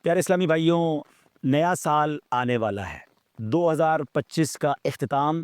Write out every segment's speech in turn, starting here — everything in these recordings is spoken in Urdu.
پیارے اسلامی بھائیوں، نیا سال آنے والا ہے۔ 2025 کا اختتام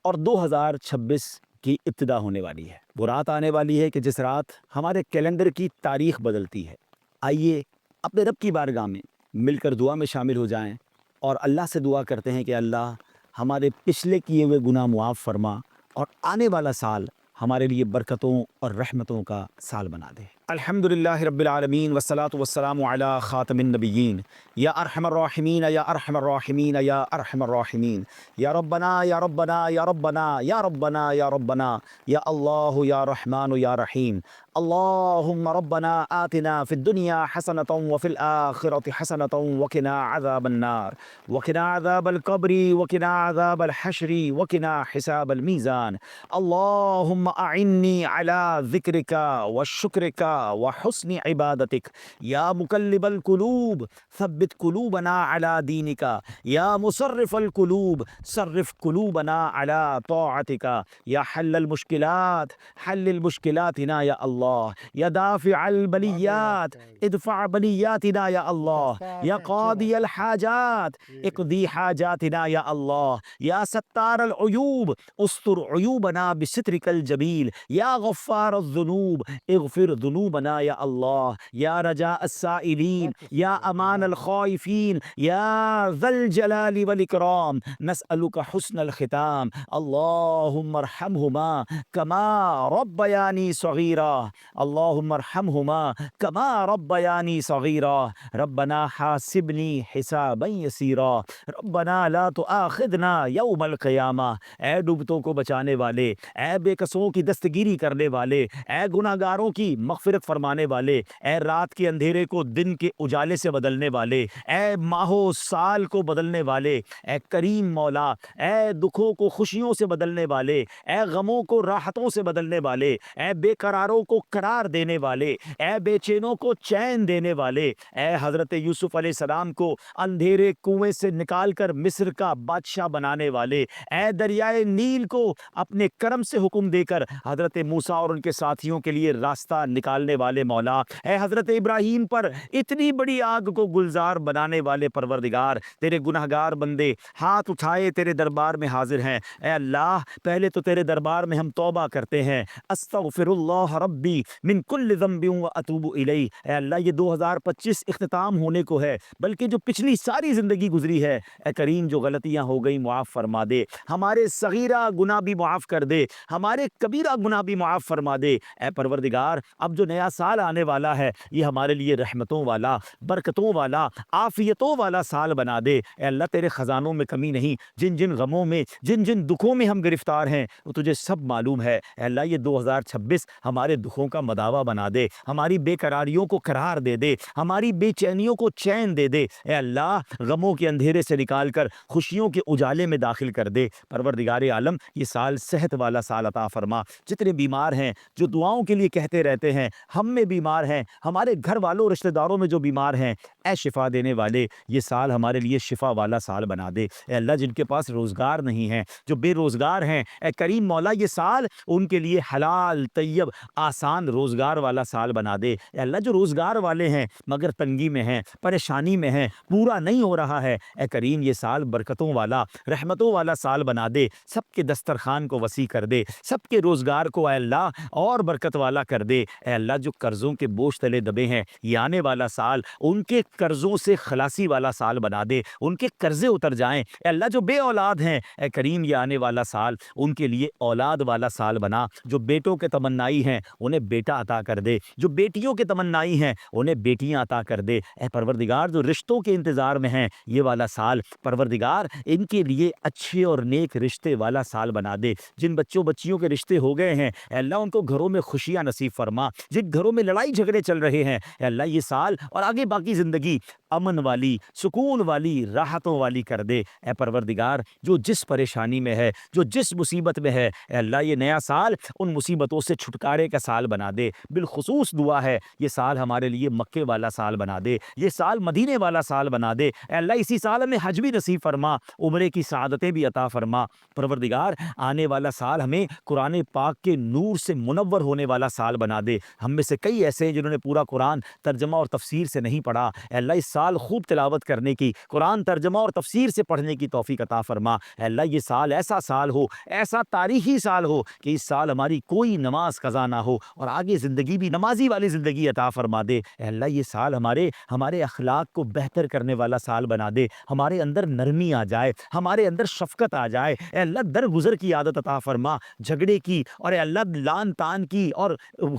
اور 2026 کی ابتدا ہونے والی ہے۔ وہ رات آنے والی ہے کہ جس رات ہمارے کیلنڈر کی تاریخ بدلتی ہے۔ آئیے اپنے رب کی بارگاہ میں مل کر دعا میں شامل ہو جائیں اور اللہ سے دعا کرتے ہیں کہ اللہ ہمارے پچھلے کیے ہوئے گناہ معاف فرما اور آنے والا سال ہمارے لیے برکتوں اور رحمتوں کا سال بنا دے۔ الحمدللہ رب العالمین والصلاة والسلام علی خاتم النبیین یا ارحم الراحمین یا ارحم الراحمین یا ارحم الراحمین یا ربنا یا ربنا یا ربنا یا ربنا یا ربنا یا اللہ یا رحمان یا رحیم اللہم ربنا آتنا فی الدنیا حسنة وفی الآخرة حسنة وقنا عذاب النار وقنا عذاب القبر وقنا عذاب الحشر وقنا حساب المیزان اللہم اعنی علی ذکرک وشکرک وحسن عبادتک یا مقلب القلوب ثبت قلوبنا علی دینک یا مصرف القلوب صرف قلوبنا علی طاعتک یا حل المشکلات حل المشکلاتنا یا اللہ یا دافع البلیات ادفع بلیاتنا یا اللہ یا قاضی الحاجات اقضی حاجاتنا یا اللہ یا ستار العیوب استر عیوبنا بسترک الجمیل یا غفار الذنوب اغفر ذنوبنا یا اللہ یا رجاء السائلین یا امان الخائفین یا ذا الجلال والاکرام نسألک حسن الختام اللہم ارحمہما کما ربیانی صغیرا اللہم ارحمہما کما ربیانی صغیرا ربنا حاسبنی حسابا یسیرا ربنا لا تؤاخذنا یوم القیامہ۔ اے ڈوبتوں کو بچانے والے، اے بے کسوں کی دستگیری کرنے والے، اے گناہگاروں کی مغفرت فرمانے والے، اے رات کے اندھیرے کو دن کے اجالے سے بدلنے والے، اے ماہ و سال کو بدلنے والے، اے کریم مولا، اے دکھوں کو خوشیوں سے بدلنے والے، اے غموں کو راحتوں سے بدلنے والے، اے بے قراروں کو قرار دینے والے، اے بے چینوں کو چین دینے والے، اے حضرت یوسف علیہ السلام کو اندھیرے کنویں سے نکال کر مصر کا بادشاہ بنانے والے، اے دریائے نیل کو اپنے کرم سے حکم دے کر حضرت موسیٰ اور ان کے ساتھیوں کے لیے راستہ نکالنے والے مولا، اے حضرت ابراہیم پر اتنی بڑی آگ کو گلزار بنانے والے پروردگار، تیرے گناہگار بندے ہاتھ اٹھائے تیرے دربار میں حاضر ہیں۔ اے اللہ پہلے تو تیرے دربار میں ہم توبہ کرتے ہیں، استغفر اللہ ربی من کل ذنب واتوب الیہ۔ اے اللہ یہ 2025 اختتام ہونے کو ہے، بلکہ جو پچھلی ساری زندگی گزری ہے اے کریم جو غلطیاں ہو گئی معاف فرما دے، ہمارے صغیرہ گناہ بھی معاف کر دے، ہمارے کبیرہ گناہ بھی معاف فرما دے۔ اے پروردگار اب جو نیا سال آنے والا ہے یہ ہمارے لیے رحمتوں والا، برکتوں والا، عافیتوں والا سال بنا دے۔ اے اللہ تیرے خزانوں میں کمی نہیں، جن جن غموں میں جن جن دکھوں میں ہم گرفتار ہیں وہ تجھے سب معلوم ہے۔ اے اللہ یہ 2026 ہمارے دکھوں کا مداوا بنا دے، ہماری بے قراریوں کو قرار دے دے، ہماری بے چینیوں کو چین دے دے۔ اے اللہ غموں کے اندھیرے سے نکال کر خوشیوں کے اجالے میں داخل کر دے۔ پروردگار عالم یہ سال صحت والا سال عطا فرما۔ جتنے بیمار ہیں جو دعاؤں کے لیے کہتے رہتے ہیں، ہم میں بیمار ہیں، ہمارے گھر والوں رشتہ داروں میں جو بیمار ہیں، اے شفا دینے والے یہ سال ہمارے لیے شفا والا سال بنا دے۔ اے اللہ جن کے پاس روزگار نہیں ہے، جو بے روزگار ہیں، اے کریم مولا یہ سال ان کے لیے حلال طیب آسان روزگار والا سال بنا دے۔ اے اللہ جو روزگار والے ہیں مگر تنگی میں ہیں، پریشانی میں ہیں، پورا نہیں ہو رہا ہے، اے کریم یہ سال برکتوں والا، رحمتوں والا سال بنا دے، سب کے دسترخوان کو وسیع کر دے، سب کے روزگار کو اے اللہ اور برکت والا کر دے۔ اے اللہ جو قرضوں کے بوجھ تلے دبے ہیں یہ آنے والا سال ان کے قرضوں سے خلاصی والا سال بنا دے، ان کے قرضے اتر جائیں۔ اے اللہ جو بے اولاد ہیں اے کریم یہ آنے والا سال ان کے لیے اولاد والا سال بنا، جو بیٹوں کے تمنائی ہیں انہیں بیٹا عطا کر دے، جو بیٹیوں کے تمنائی ہیں انہیں بیٹیاں عطا کر دے۔ اے پروردگار جو رشتوں کے انتظار میں ہیں یہ والا سال پروردگار ان کے لیے اچھے اور نیک رشتے والا سال بنا دے۔ جن بچوں بچیوں کے رشتے ہو گئے ہیں اے اللہ ان کو گھروں میں خوشیاں نصیب فرما، جن گھروں میں لڑائی جھگڑے چل رہے ہیں اے اللہ یہ سال اور آگے باقی زندگی امن والی، سکون والی، راحتوں والی کر دے۔ اے پروردگار جو جس پریشانی میں ہے، جو جس مصیبت میں ہے اے اللہ یہ نیا سال ان مصیبتوں سے چھٹکارے کا سال بنا دے. بالخصوص دعا ہے یہ سال ہمارے لیے مکے والا سال بنا دے, یہ سال مدینے والا سال بنا دے. اے اللہ اسی سال ہمیں حج بھی نصیب فرما, عمرے کی سعادتیں بھی عطا فرما. پروردگار آنے والا سال ہمیں قرآن پاک کے نور سے منور ہونے والا سال بنا دے. ہم میں سے کئی ایسے ہیں جنہوں نے پورا قرآن ترجمہ اور تفسیر سے نہیں پڑھا. اے اللہ اس سال خوب تلاوت کرنے کی, قرآن ترجمہ اور تفسیر سے پڑھنے کی توفیق عطا فرما. اے اللہ یہ سال ایسا سال ہو, ایسا تاریخی سال ہو کہ اس سال ہماری کوئی نماز قضا نہ ہو اور آگے زندگی بھی نمازی والی زندگی عطا فرما دے. اے اللہ یہ سال ہمارے اخلاق کو بہتر کرنے والا سال بنا دے, ہمارے اندر نرمی آ جائے, ہمارے اندر شفقت آ جائے. اے اللہ درگزر کی عادت عطا فرما, جھگڑے کی اور اے اللہ لان تان کی اور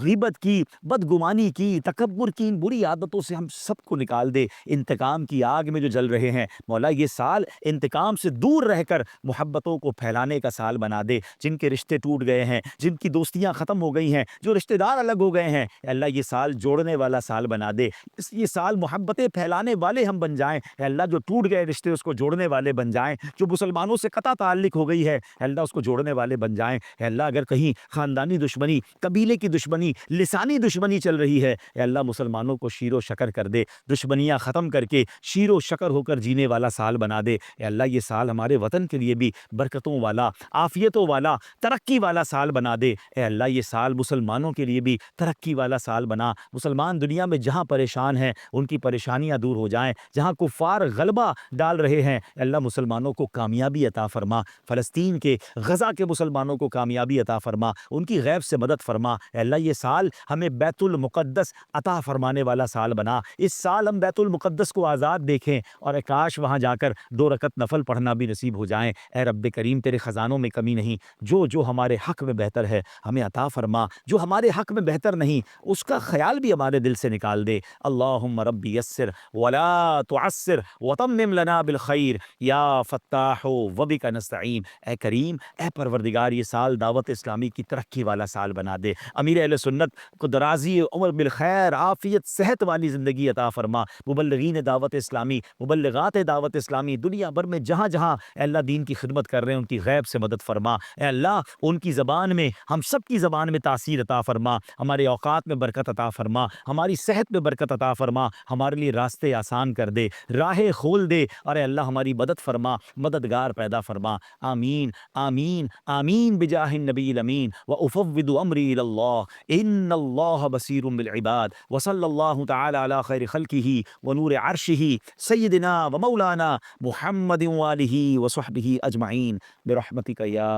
غیبت کی, بدگمانی کی, تکبر کی, ان بری عادتوں سے ہم سب کو نکال دے. انتقام کی آگ میں جو جل رہے ہیں مولا یہ سال انتقام سے دور رہ کر محبتوں کو پھیلانے کا سال بنا دے. جن کے رشتے ٹوٹ گئے ہیں, جن کی دوستیاں ختم ہو گئی ہیں, جو رشتہ دار الگ ہو گئے ہیں, اے اللہ یہ سال جوڑنے والا سال بنا دے. یہ سال محبتیں پھیلانے والے ہم بن جائیں. اے اللہ جو ٹوٹ گئے رشتے اس کو جوڑنے والے بن جائیں, جو مسلمانوں سے قطع تعلق ہو گئی ہے اے اللہ اس کو جوڑنے والے بن جائیں. اے اللہ اگر کہیں خاندانی دشمنی, قبیلے کی دشمنی, لسانی دشمنی چل رہی ہے اے اللہ مسلمانوں کو شیر و شکر کر دے, دشمنیاں ختم کر کے شیر و شکر ہو کر جینے والا سال بنا دے. اے اللہ یہ سال ہمارے وطن کے لیے بھی برکتوں والا, عافیتوں والا, ترقی والا سال بنا دے. اے اللہ یہ سال مسلمانوں کے لیے بھی ترقی والا سال بنا. مسلمان دنیا میں جہاں پریشان ہیں ان کی پریشانیاں دور ہو جائیں, جہاں کفار غلبہ ڈال رہے ہیں اے اللہ مسلمانوں کو کامیابی عطا فرما. فلسطین کے, غزہ کے مسلمانوں کو کامیابی عطا فرما, ان کی غیب سے مدد فرما. اے اللہ یہ سال ہمیں بیت المقدس عطا فرمانے والا سال بنا. اس سال ہم بیت المقدس کو آزاد دیکھیں اور کاش وہاں جا کر 2 رکعت نفل پڑھنا بھی نصیب ہو جائیں. اے رب کریم تیرے خزانوں میں کمی نہیں, جو ہمارے حق میں بہتر ہے ہمیں عطا فرما, جو ہمارے حق میں بہتر نہیں اس کا خیال بھی ہمارے دل سے نکال دے. اللہم ربی یسر ولا تعسر وتمم لنا بالخیر یا فتاح وبک نستعین. اے کریم, اے پروردگار یہ سال دعوت اسلامی کی ترقی والا سال بنا دے. امیر اہل سنت کو درازی عمر بالخیر, عافیت, صحت والی زندگی عطا فرما. مبلغین دعوت اسلامی, مبلغات دعوت اسلامی دنیا بھر میں جہاں جہاں اے اللہ دین کی خدمت کر رہے ہیں ان کی غیب سے مدد فرما. اے اللہ ان کی زبان میں, ہم سب کی زبان میں تاثیر عطا فرما, ہمارے اوقات میں برکت عطا فرما, ہماری صحت میں برکت عطا فرما, ہمارے لیے راستے آسان کر دے, راہیں کھول دے اور اے اللہ ہماری مدد فرما, مددگار پیدا فرما. آمین آمین آمین بجاہ النبی الامین. وافوض امری الی اللہ ان اللہ بصیر بالعباد. وصلی اللہ تعالی علی خیر خلقہ ونور عرشہ سیدنا ومولانا محمد وآلہ وصحبہ اجمعین برحمتک یا